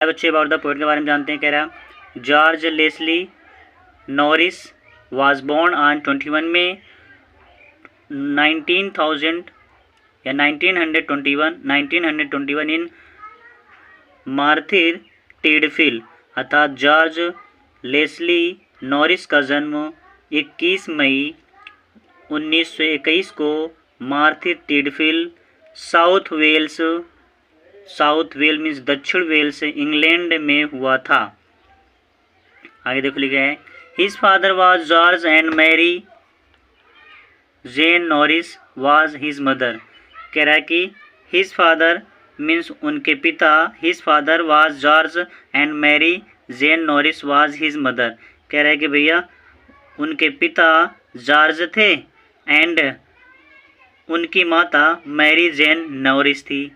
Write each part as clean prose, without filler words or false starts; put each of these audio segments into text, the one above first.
अब बच्चे about the poet के बारे में जानते हैं। कह रहा George Leslie Norris was born on 21 में 1921 इन मार्थिर टेडफिल, अर्थात जॉर्ज लेस्ली नॉरिस का जन्म 21 मई 1921 को Merthyr Tydfil South Wales means दक्षिण वेल्स इंग्लैंड में हुआ था। आगे देखो लिखा है his father was George and Mary Jane Norris was his mother. कह रहा है कि हिज फादर मीन्स उनके पिता, his father was George and Mary Jane Norris was his mother. कह रहा है कि भैया उनके पिता जॉर्ज थे एंड उनकी माता मैरी जेन नॉरिस थी।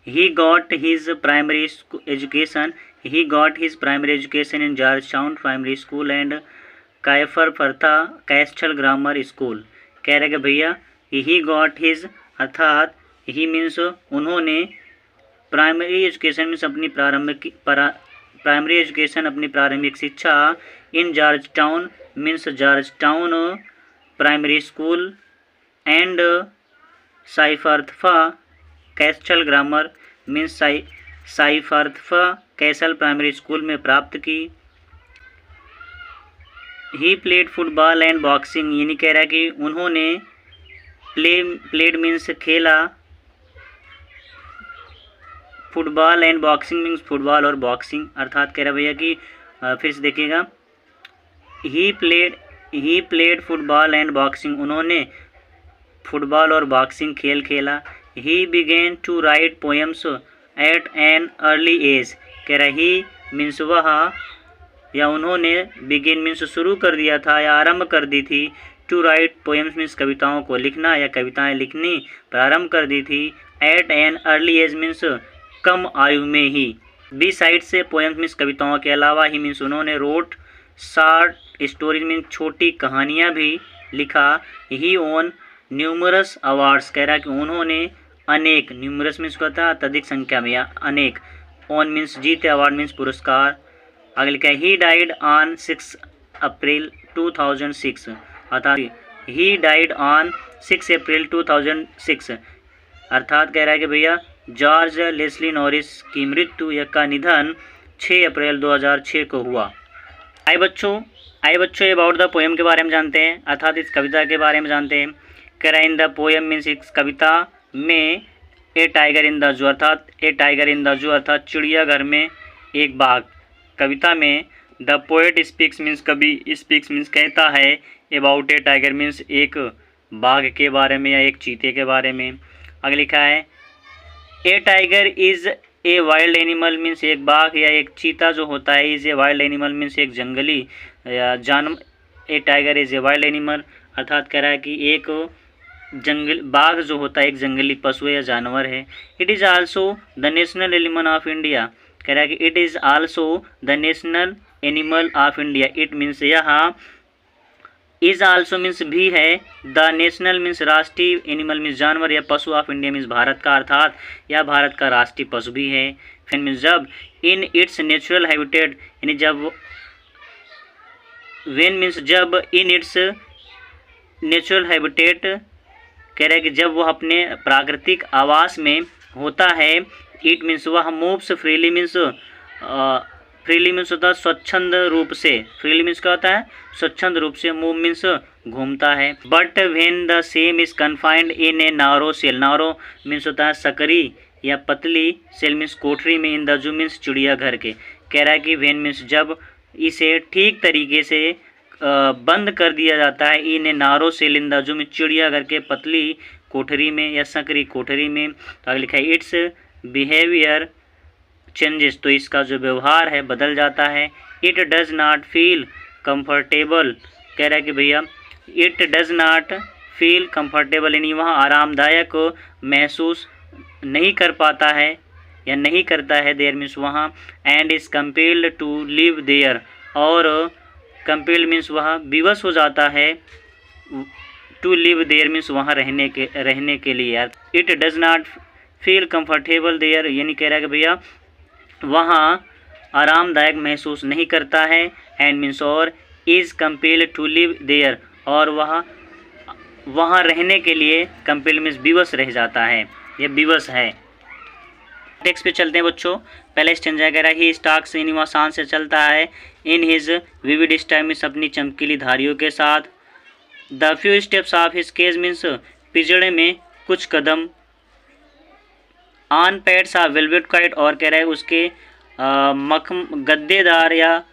He got his primary education in Georgetown Primary School and कायफरफर्था कैस्टल ग्रामर स्कूल। कह रहे कि भैया ही गॉट हिज, अर्थात ही मीन्स उन्होंने प्राइमरी एजुकेशन मीन्स अपनी प्रारंभिक शिक्षा in Georgetown means Georgetown Primary School and Cyfarthfa Castle Grammar means Cyfarthfa Castle Primary School में प्राप्त की। He played football and boxing, यानी कह रहा है कि उन्होंने प्लेड मीन्स खेला, football and boxing means football और बॉक्सिंग, अर्थात कह रहा भैया कि फिर से देखिएगा ही प्लेड फुटबॉल एंड बॉक्सिंग, उन्होंने फुटबॉल और बॉक्सिंग खेल खेला। He began to write poems at an early age। कह रहा ही मीन्स वह या उन्होंने begin मीन्स शुरू कर दिया था या आरंभ कर दी थी, to write poems मीन्स कविताओं को लिखना या कविताएं लिखनी प्रारंभ कर दी थी। at an early age means कम आयु में ही। besides से poems मीन्स कविताओं के अलावा ही मीन्स उन्होंने wrote short stories मीन्स छोटी कहानियाँ भी लिखा। he won numerous awards, कह रहा कि उन्होंने अनेक, न्यूमरस मीन्स कहता है अत्यधिक संख्या में या अनेक, ऑन मीन्स जीते, अवार्ड मीन्स पुरस्कार। आगे लिखा है ही डाइड ऑन 6 अप्रैल 2006, अर्थात ही डाइड ऑन 6 अप्रैल 2006, अर्थात कह रहा है कि भैया जॉर्ज लेस्ली नॉरिस की मृत्यु या का निधन 6 अप्रैल 2006 को हुआ। आइए बच्चों अबाउट द पोएम के बारे में जानते हैं, अर्थात इस कविता के बारे में जानते हैं। कह रहा इन द पोएम मीन्स इस कविता में ए टाइगर इन द जू, अर्थात ए टाइगर इन द जू अर्थात चिड़ियाघर में एक बाघ। कविता में द पोएट स्पीक्स मीन्स कवि स्पीक्स मीन्स कहता है अबाउट ए टाइगर मीन्स एक बाघ के बारे में या एक चीते के बारे में। आगे लिखा है a tiger is a wild animal means एक बाघ या एक चीता जो होता है is a wild animal means एक जंगली या जानवर। A tiger is a wild animal, अर्थात कह रहा है कि एक बाघ जो होता है एक जंगली पशु या जानवर है। It is also the national animal of India, कह रहा है कि it is also the national animal of India. It means यहाँ इज़ आल्सो मीन्स भी है, द नेशनल मीन्स राष्ट्रीय, एनिमल मीन्स जानवर या पशु ऑफ इंडिया मीन्स भारत का, अर्थात या भारत का राष्ट्रीय पशु भी है। फिर मीन्स जब इन इट्स नेचुरल हैबिटेट, यानी जब वेन मीन्स जब इन इट्स नेचुरल हैबिटेट, कह रहा है कि जब वह अपने प्राकृतिक आवास में होता है। इट मीन्स वह moves freely means freely means होता है स्वच्छंद रूप से, फ्रीली मीन्स क्या होता है स्वच्छंद रूप से, मूव मीन्स घूमता है। But when the same is confined in a narrow cell, narrow means होता है सकरी या पतली, सेल मीन्स कोठरी में, इन द जू मीन्स चिड़ियाघर के। कह रहा है कि व्हेन मीन्स जब इसे ठीक तरीके से बंद कर दिया जाता है, in a narrow cell in the zoo में चिड़ियाघर के पतली कोठरी में या सकरी कोठरी में। तो आगे लिखा है इट्स बिहेवियर चेंजेस, तो इसका जो व्यवहार है बदल जाता है। It does not feel comfortable, कह रहा है कि भैया it does not feel comfortable, यानी वहाँ आरामदायक महसूस नहीं कर पाता है या नहीं करता है, देयर मीन्स वहाँ, and is compelled to live there, और कंपेल्ड मीन्स वह विवश हो जाता है, टू लिव देयर मीन्स वहाँ रहने के लिए। It does not feel comfortable there, यानी कह रहा है कि भैया वहाँ आरामदायक महसूस नहीं करता है। एंड मीन्स और is compelled to live there, और वहाँ रहने के लिए कंपेल मीन्स विवश रह जाता है, यह विवश है। टेक्स्ट पे चलते हैं बच्चों। पहले स्टेंजा कह रहा है ही स्टाक्स इन आसान से चलता है in his vivid style means अपनी चमकीली धारियों के साथ। The few steps of his cage means पिजड़े में कुछ कदम। On pads of velvet quiet, और कह रहा है उसके गद्देदार या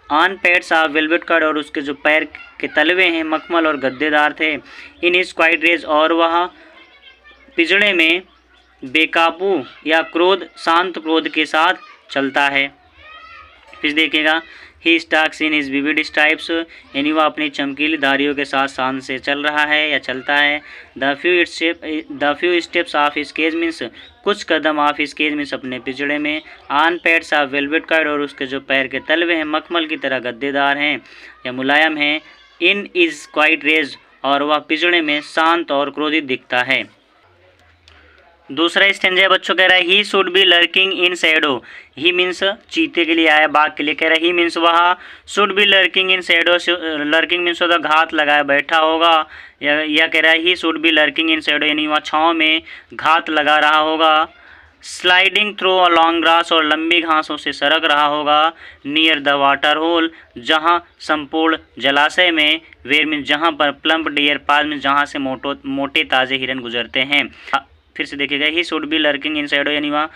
on pads of velvet quiet, और उसके जो पैर के तलवे हैं मखमल और गद्देदार थे। इन हिज क्वाइट रेज, और वह पिजड़े में बेकाबू या शांत क्रोध के साथ चलता है। फिर देखिएगा he stalks in his vivid stripes, यानी वह अपनी चमकीली धारियों के साथ शान से चल रहा है या चलता है। The few steps of his cage means कुछ कदम ऑफ हिज केज मीन्स अपने पिजड़े में। On pads of velvet quiet, और उसके जो पैर के तलवे हैं मखमल की तरह गद्देदार हैं या मुलायम हैं। इन इज क्वाइट रेज, और वह पिजड़े में शांत और क्रोधित दिखता है। दूसरा स्टेंजा बच्चों कह रहा है ही should B lurking in Shadow. He means चीते के लिए आया, बाघ के लिए कह रहा है ही मीन्स वह should be lurking in Shadow. Lurking means होता घात लगाया बैठा होगा, या कह रहा है ही should B lurking in Shadow, यानी वह छाँव में घात लगा रहा होगा। Sliding through a long grass, और लंबी घासों से सरक रहा होगा। नियर द वाटर होल, जहाँ संपूर्ण जलाशय में। वेयर मीन्स जहाँ पर। प्लम्प डियर पास मीन्स जहाँ से मोटे ताज़े हिरन गुजरते हैं। फिर से देखिएगा he should B lurking in Shadow, यानी वहाँ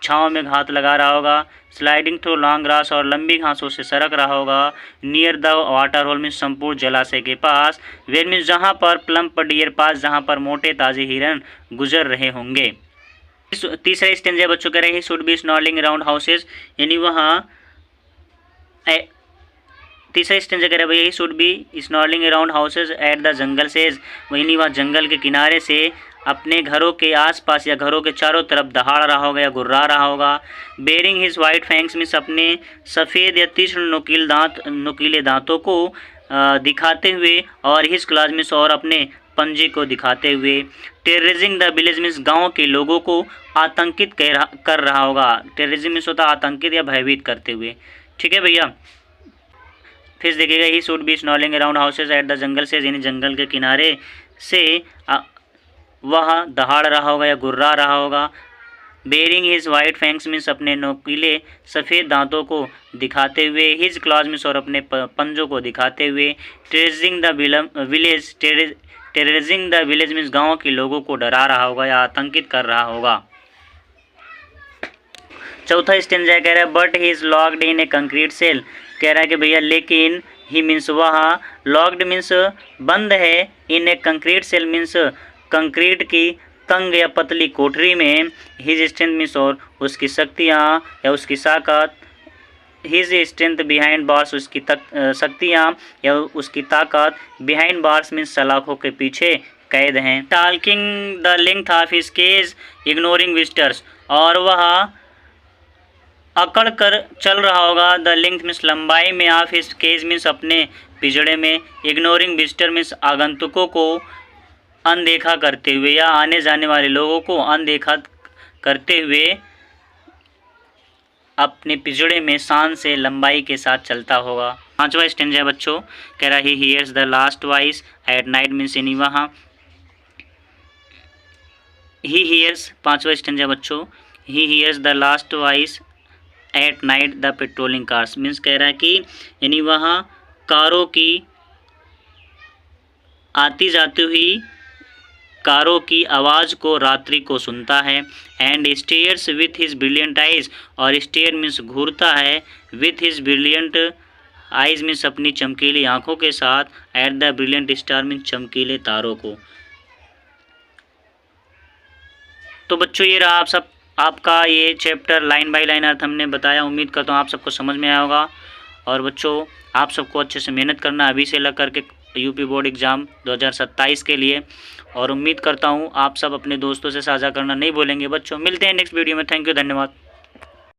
छाँव में घात लगा रहा होगा। स्लाइडिंग थ्रू लॉन्ग ग्रास, और लंबी घासों से सरक रहा होगा। Near the water hole means संपूर्ण जलाशय के पास। वेयर मीन्स जहाँ पर। प्लम्प डियर पास, जहाँ पर मोटे ताज़े हिरन गुजर रहे होंगे। तीसरा स्टेंजा बच्चों कह रहे हैं should be snarling around houses, यानी वहाँ तीसरा स्टेंजा कह रहा है भैया he should be snarling around houses at the jungle's edge, यानी वह जंगल के किनारे से अपने घरों के आसपास या घरों के चारों तरफ दहाड़ रहा होगा या गुर्रा रहा होगा। Baring his white fangs means अपने सफ़ेद या तीक्ष्ण नुकीले दांतों को दिखाते हुए, और हिज क्लाज मीन्स और अपने पंजे को दिखाते हुए। टेररिजिंग द विलेज मीन्स गाँव के लोगों को आतंकित कर रहा होगा। टेररिज्म मीन्स होता आतंकित या भयभीत करते हुए। ठीक है भैया। फिर देखिएगा he should be snarling around houses at the jungle's edge, यानी जंगल के किनारे से वह दहाड़ रहा होगा या गुर्रा रहा होगा। Baring his white fangs means अपने नोकीले सफ़ेद दांतों को दिखाते हुए। हिज क्लॉज मीन्स और अपने पंजों को दिखाते हुए। टेररिजिंग द विलेज मीन्स गाँव के लोगों को डरा रहा होगा या आतंकित कर रहा होगा। चौथा स्टेंजा कह रहा है but he is locked in a concrete cell, कह रहा है कि भैया लेकिन ही मीन्स वह, लॉक्ड मीन्स बंद है, in a concrete cell means concrete की तंग या पतली कोठरी में। हिज स्ट्रेंथ मीन्स और उसकी शक्तियाँ या उसकी ताकत। हिज स्ट्रेंथ बिहाइंड बार्स, उसकी शक्तियाँ या उसकी ताकत। बिहाइंड बार्स मीन्स सलाखों के पीछे कैद हैं। Stalking the length of his cage ignoring visitors, और वह अकड़ कर चल रहा होगा। द लेंथ मीन्स लंबाई में, ऑफ हिज केज मीन्स अपने पिजड़े में। इग्नोरिंग विजिटर मीन्स आगंतुकों को अनदेखा करते हुए या आने जाने वाले लोगों को अनदेखा करते हुए अपने पिजड़े में शान से लंबाई के साथ चलता होगा। पांचवा स्टेंजा बच्चों कह रहा he hears the last voice at night means यानी वहाँ ही हियर्स। पांचवा स्टेंजा बच्चों he hears the last voice at night the patrolling cars means कह रहा है कि यानी वहाँ कारों की आती जाती हुई कारों की आवाज़ को रात्रि को सुनता है। And stairs with his brilliant eyes, और स्टेयर मीन्स घूरता है। With his brilliant eyes means अपनी चमकीली आँखों के साथ। At the brilliant star means चमकीले तारों को। तो बच्चों ये रहा आपका ये चैप्टर लाइन बाय लाइन अर्थ हमने बताया। उम्मीद करता हूँ आप सबको समझ में आया होगा। और बच्चों आप सबको अच्छे से मेहनत करना अभी से लग करके यूपी बोर्ड एग्ज़ाम 2027 के लिए। और उम्मीद करता हूँ आप सब अपने दोस्तों से साझा करना नहीं भूलेंगे। बच्चों मिलते हैं नेक्स्ट वीडियो में। थैंक यू, धन्यवाद।